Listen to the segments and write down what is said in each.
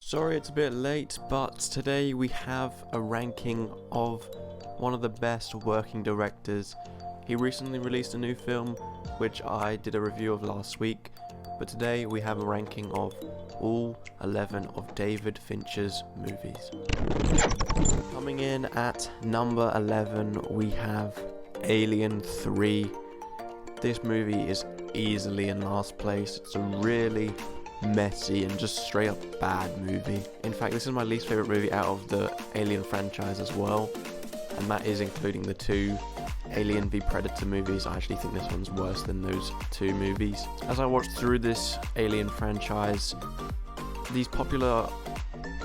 Sorry it's a bit late, but today we have a ranking of one of the best working directors. He recently released a new film, which I did a review of last week, but today we have a ranking of all 11 of David Fincher's movies. Coming in at number 11, we have Alien 3. This movie is easily in last place. It's a really messy and just straight up bad movie. In fact, this is my least favourite movie out of the Alien franchise as well, and that is including the two Alien v Predator movies. I actually think this one's worse than those two movies. As I watched through this Alien franchise, these popular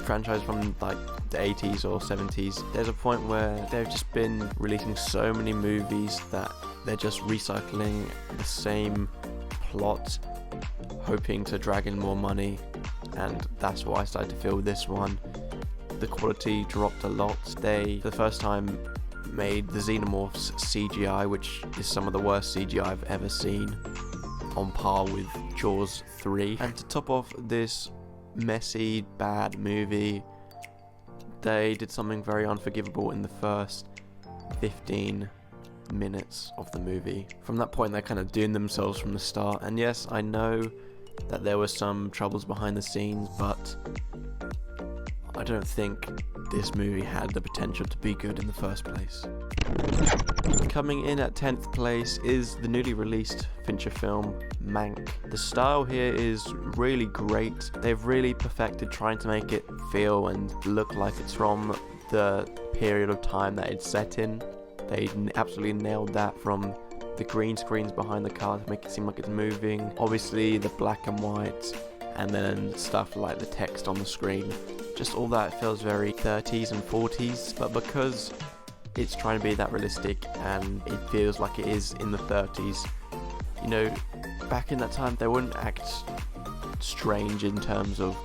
franchises from like the 80s or 70s, there's a point where they've just been releasing so many movies that they're just recycling the same plot, hoping to drag in more money, and that's what I started to feel with this one. The quality dropped a lot. They, for the first time, made the xenomorphs CGI, which is some of the worst CGI I've ever seen, on par with Jaws 3. And to top off this messy, bad movie, they did something very unforgivable in the first 15 minutes of the movie. From that point, they're kind of doing themselves from the start, and yes, I know that there were some troubles behind the scenes, but I don't think this movie had the potential to be good in the first place. Coming in at 10th place is the newly released Fincher film, Mank. The style here is really great. They've really perfected trying to make it feel and look like it's from the period of time that it's set in. They absolutely nailed that, from the green screens behind the car to make it seem like it's moving, obviously the black and white, and then stuff like the text on the screen. Just all that feels very 30s and 40s, but because it's trying to be that realistic and it feels like it is in the 30s, you know, back in that time they wouldn't act strange in terms of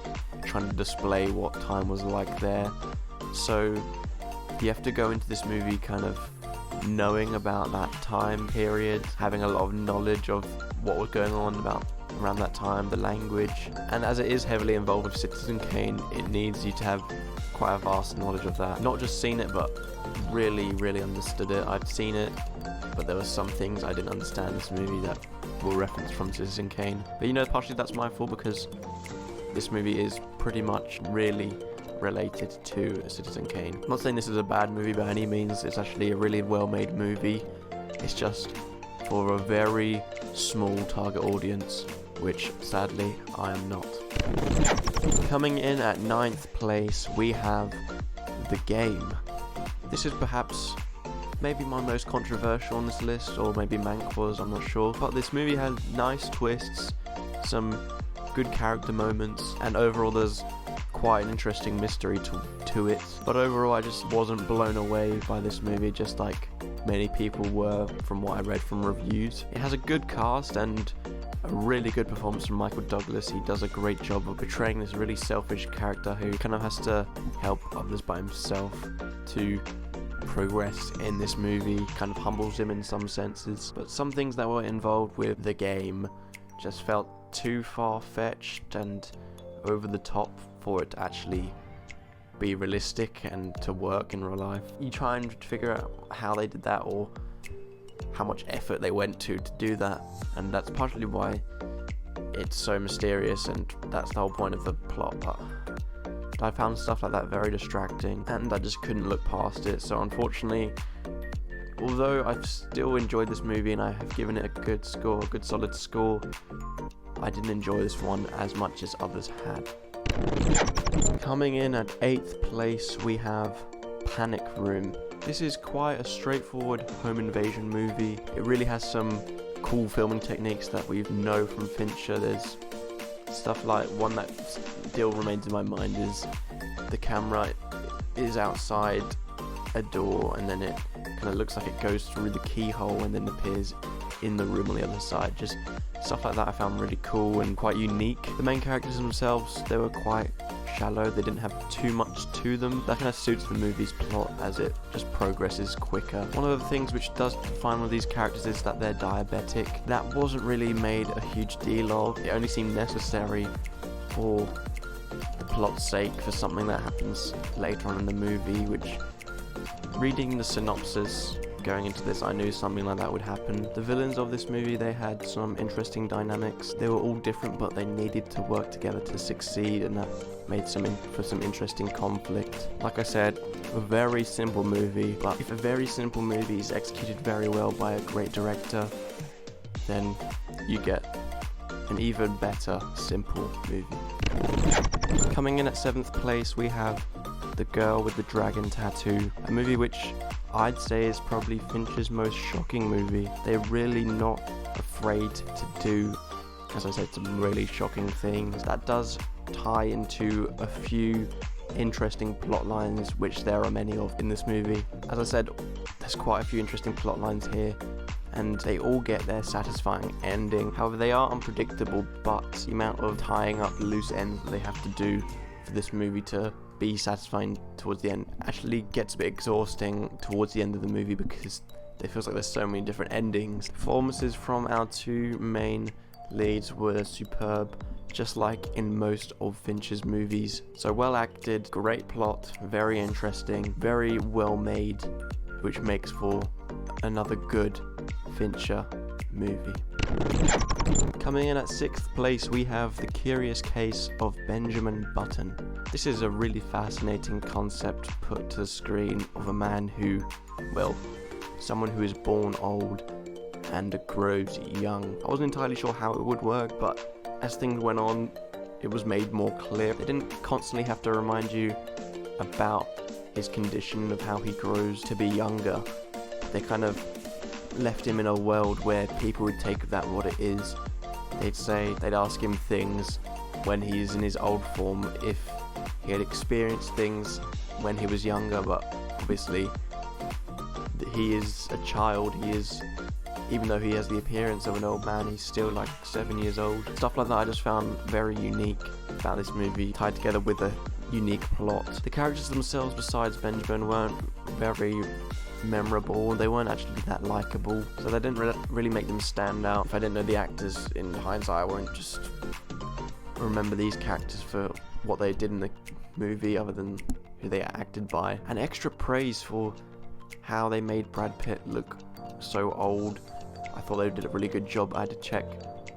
trying to display what time was like there. So you have to go into this movie kind of knowing about that time period, having a lot of knowledge of what was going on about around that time, the language, and as it is heavily involved with Citizen Kane, it needs you to have quite a vast knowledge of that. Not just seen it, but really understood it. I've seen it, but there were some things I didn't understand in this movie that were referenced from Citizen Kane. But you know, partially that's my fault, because this movie is pretty much really related to Citizen Kane. I'm not saying this is a bad movie by any means. It's actually a really well made movie. It's just for a very small target audience, which sadly I am not. Coming in at 9th place, we have The Game. This is perhaps maybe my most controversial on this list, or maybe Mank was, I'm not sure, but this movie has nice twists, some good character moments, and overall there's quite an interesting mystery to it. But overall I just wasn't blown away by this movie, just like many people were from what I read from reviews. It has a good cast and a really good performance from Michael Douglas. He does a great job of portraying this really selfish character who kind of has to help others by himself to progress in this movie. Kind of humbles him in some senses, but some things that were involved with The Game just felt too far-fetched and over the top for it to actually be realistic and to work in real life. You try and figure out how they did that, or how much effort they went to do that, and that's partially why it's so mysterious, and that's the whole point of the plot. But I found stuff like that very distracting, and I just couldn't look past it. So unfortunately, although I've still enjoyed this movie and I have given it a good score, a good solid score, I didn't enjoy this one as much as others had. Coming in at 8th place, we have Panic Room. This is quite a straightforward home invasion movie. It really has some cool filming techniques that we know from Fincher. There's stuff like, one that still remains in my mind is the camera is outside a door and then it kind of looks like it goes through the keyhole and then appears in the room on the other side. Just stuff like that I found really cool and quite unique. The main characters themselves, they were quite shallow. They didn't have too much to them. That kind of suits the movie's plot as it just progresses quicker. One of the things which does define one of these characters is that they're diabetic. That wasn't really made a huge deal of. It only seemed necessary for the plot's sake for something that happens later on in the movie, which, reading the synopsis going into this, I knew something like that would happen. The villains of this movie, they had some interesting dynamics. They were all different, but they needed to work together to succeed, and that made for some interesting conflict. Like I said, a very simple movie, but if a very simple movie is executed very well by a great director, then you get an even better simple movie. Coming in at 7th place, we have The Girl with the Dragon Tattoo, a movie which I'd say is probably Fincher's most shocking movie. They're really not afraid to do, as I said, some really shocking things. That does tie into a few interesting plot lines, which there are many of in this movie. As I said, there's quite a few interesting plot lines here, and they all get their satisfying ending. However, they are unpredictable, but the amount of tying up loose ends that they have to do for this movie to be satisfying towards the end actually gets a bit exhausting towards the end of the movie, because it feels like there's so many different endings. Performances from our two main leads were superb, just like in most of Fincher's movies. So well acted, great plot, very interesting, very well made, which makes for another good Fincher movie. Coming in at 6th place, we have The Curious Case of Benjamin Button. This is a really fascinating concept put to the screen of a man who, well, someone who is born old and grows young. I wasn't entirely sure how it would work, but as things went on, it was made more clear. They didn't constantly have to remind you about his condition of how he grows to be younger. They kind of left him in a world where people would take that what it is. They'd ask him things when he's in his old form, if he had experienced things when he was younger, but obviously he is a child. Even though he has the appearance of an old man, he's still like 7 years old. Stuff like that I just found very unique about this movie, tied together with a unique plot. The characters themselves, besides Benjamin, weren't very memorable. They weren't actually that likable, so they didn't really make them stand out. If I didn't know the actors in hindsight, I won't just remember these characters for what they did in the movie other than who they acted by. And extra praise for how they made Brad Pitt look so old. I thought they did a really good job. I had to check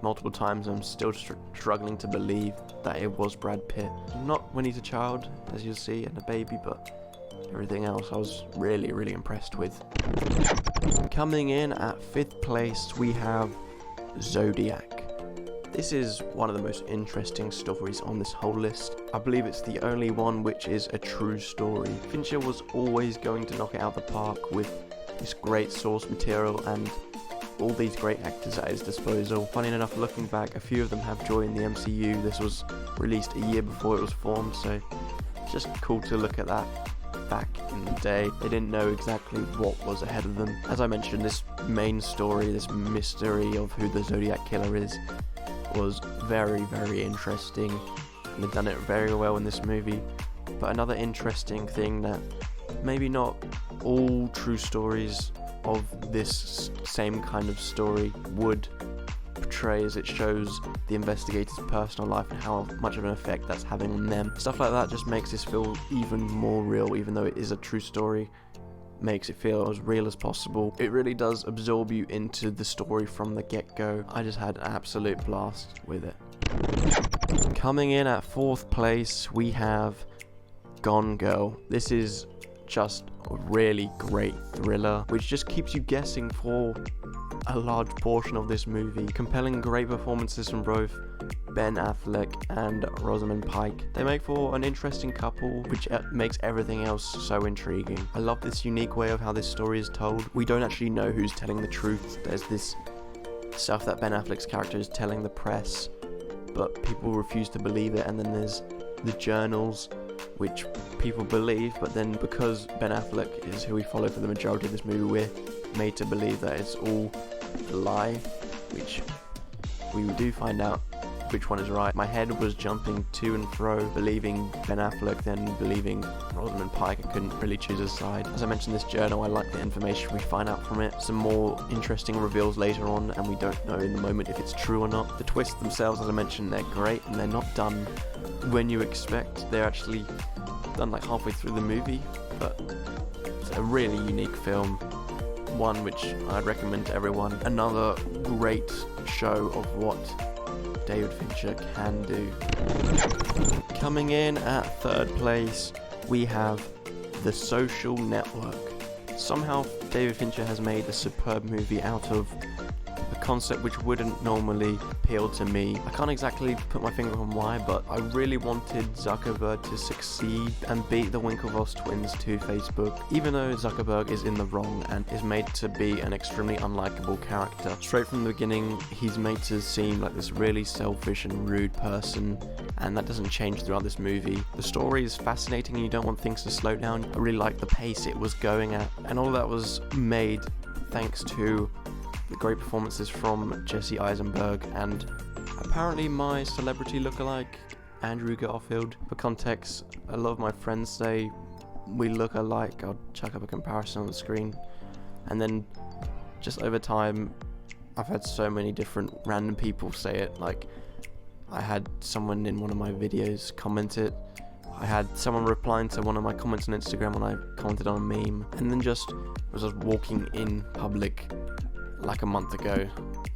multiple times. I'm still struggling to believe that it was Brad Pitt. Not when he's a child, as you'll see, and a baby, but everything else I was really, really impressed with. Coming in at 5th place, we have ZODIAC. This is one of the most interesting stories on this whole list. I believe it's the only one which is a true story. Fincher was always going to knock it out of the park with this great source material and all these great actors at his disposal. Funny enough, looking back, a few of them have joined the MCU. This was released a year before it was formed, so it's just cool to look at that back in the day. They didn't know exactly what was ahead of them. As I mentioned, this main story, this mystery of who the Zodiac Killer is, was very, very interesting, and they've done it very well in this movie. But another interesting thing that maybe not all true stories of this same kind of story would portray, as it shows the investigator's personal life and how much of an effect that's having on them. Stuff like that just makes this feel even more real, even though it is a true story. Makes it feel as real as possible. It really does absorb you into the story from the get-go. I just had an absolute blast with it. Coming in at 4th place, we have Gone Girl. This is just a really great thriller, which just keeps you guessing for a large portion of this movie. Compelling, great performances from both Ben Affleck and Rosamund Pike. They make for an interesting couple, which makes everything else so intriguing. I love this unique way of how this story is told. We don't actually know who's telling the truth. There's this stuff that Ben Affleck's character is telling the press, but people refuse to believe it, and then there's the journals, which people believe, but then because Ben Affleck is who we follow for the majority of this movie, we're made to believe that it's all a lie, which we do find out which one is right. My head was jumping to and fro, believing Ben Affleck, then believing Rosamund Pike. I couldn't really choose a side. As I mentioned, this journal, I like the information we find out from it. Some more interesting reveals later on, and we don't know in the moment if it's true or not. The twists themselves, as I mentioned, they're great, and they're not done when you expect. They're actually done like halfway through the movie, but it's a really unique film, one which I'd recommend to everyone. Another great show of what David Fincher can do. Coming in at third place, we have The Social Network. Somehow David Fincher has made a superb movie out of a concept which wouldn't normally appeal to me. I can't exactly put my finger on why, but I really wanted Zuckerberg to succeed and beat the Winklevoss twins to Facebook, even though Zuckerberg is in the wrong and is made to be an extremely unlikable character. Straight from the beginning, he's made to seem like this really selfish and rude person, and that doesn't change throughout this movie. The story is fascinating and you don't want things to slow down. I really like the pace it was going at, and all that was made thanks to the great performances from Jesse Eisenberg and apparently my celebrity lookalike, Andrew Garfield. For context, a lot of my friends say we look alike. I'll chuck up a comparison on the screen. And then just over time, I've had so many different random people say it. Like, I had someone in one of my videos comment it. I had someone replying to one of my comments on Instagram when I commented on a meme. And then just was walking in public like a month ago,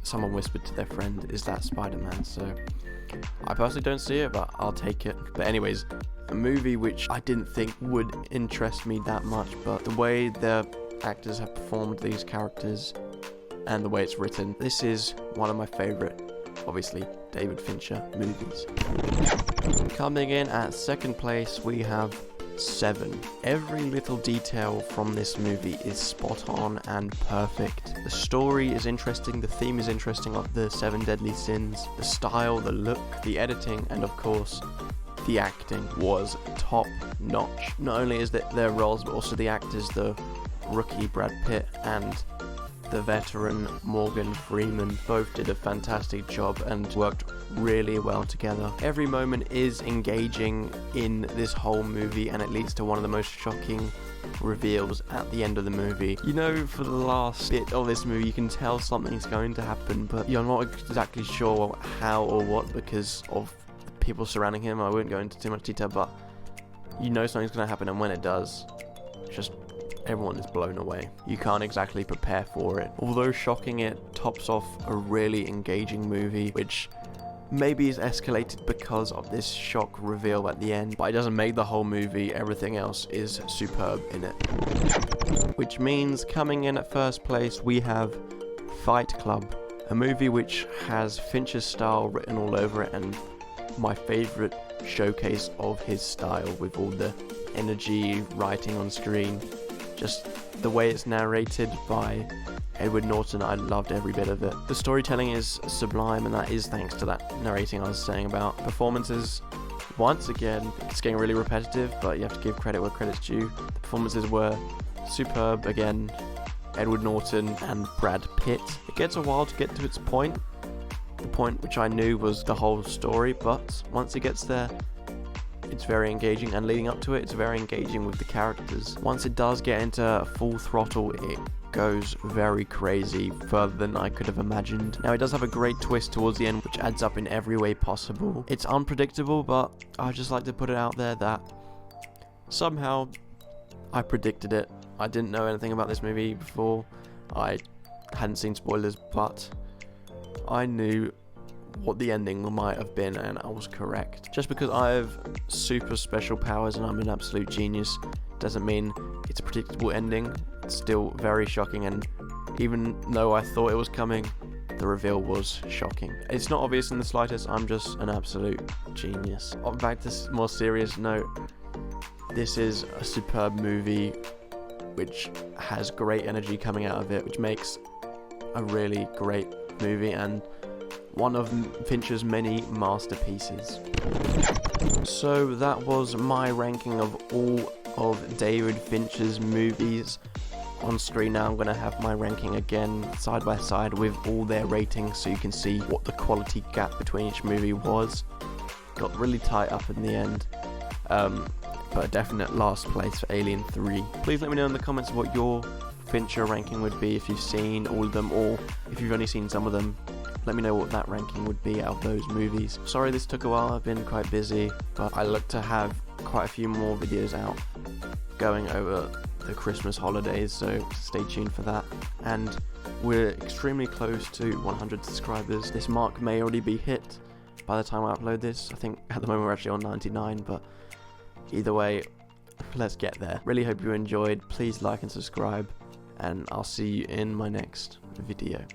someone whispered to their friend, "Is that Spider-Man?" So I personally don't see it, but I'll take it. But anyways, a movie which I didn't think would interest me that much, but the way the actors have performed these characters and the way it's written, this is one of my favorite, obviously, David Fincher movies. Coming in at second place, we have Seven. Every little detail from this movie is spot on and perfect. The story is interesting, the theme is interesting of the 7 deadly sins, the style, the look, the editing, and of course, the acting was top notch. Not only is it their roles, but also the actors, the rookie Brad Pitt and the veteran Morgan Freeman both did a fantastic job and worked really well together. Every moment is engaging in this whole movie, and it leads to one of the most shocking reveals at the end of the movie. You know, for the last bit of this movie, you can tell something's going to happen, but you're not exactly sure how or what because of the people surrounding him. I won't go into too much detail, but you know something's going to happen, and when it does, just everyone is blown away. You can't exactly prepare for it. Although shocking, it tops off a really engaging movie, which maybe is escalated because of this shock reveal at the end, but it doesn't make the whole movie. Everything else is superb in it. Which means coming in at first place, we have Fight Club, a movie which has Fincher's style written all over it and my favorite showcase of his style with all the energy writing on screen. Just the way it's narrated by Edward Norton, I loved every bit of it. The storytelling is sublime, and that is thanks to that narrating I was saying about. Performances, once again, it's getting really repetitive, but you have to give credit where credit's due. The performances were superb again, Edward Norton and Brad Pitt. It gets a while to get to its point, the point which I knew was the whole story, but once it gets there, it's very engaging, and leading up to it, it's very engaging with the characters. Once it does get into full throttle, it goes very crazy, further than I could have imagined. Now, it does have a great twist towards the end, which adds up in every way possible. It's unpredictable, but I just like to put it out there that somehow I predicted it. I didn't know anything about this movie before. I hadn't seen spoilers, but I knew what the ending might have been, and I was correct. Just because I have super special powers and I'm an absolute genius doesn't mean it's a predictable ending. It's still very shocking, and even though I thought it was coming, the reveal was shocking. It's not obvious in the slightest. I'm just an absolute genius. Back to a more serious note, this is a superb movie which has great energy coming out of it, which makes a really great movie and one of Fincher's many masterpieces. So that was my ranking of all of David Fincher's movies. On screen now I'm going to have my ranking again side by side with all their ratings so you can see what the quality gap between each movie was. Got really tight up in the end, but a definite last place for Alien 3. Please let me know in the comments what your Fincher ranking would be if you've seen all of them, or if you've only seen some of them. let me know what that ranking would be out of those movies. Sorry this took a while, I've been quite busy, but I look to have quite a few more videos out going over the Christmas holidays, so stay tuned for that. And we're extremely close to 100 subscribers. This mark may already be hit by the time I upload this. I think at the moment we're actually on 99, but either way, let's get there. Really hope you enjoyed. Please like and subscribe, and I'll see you in my next video.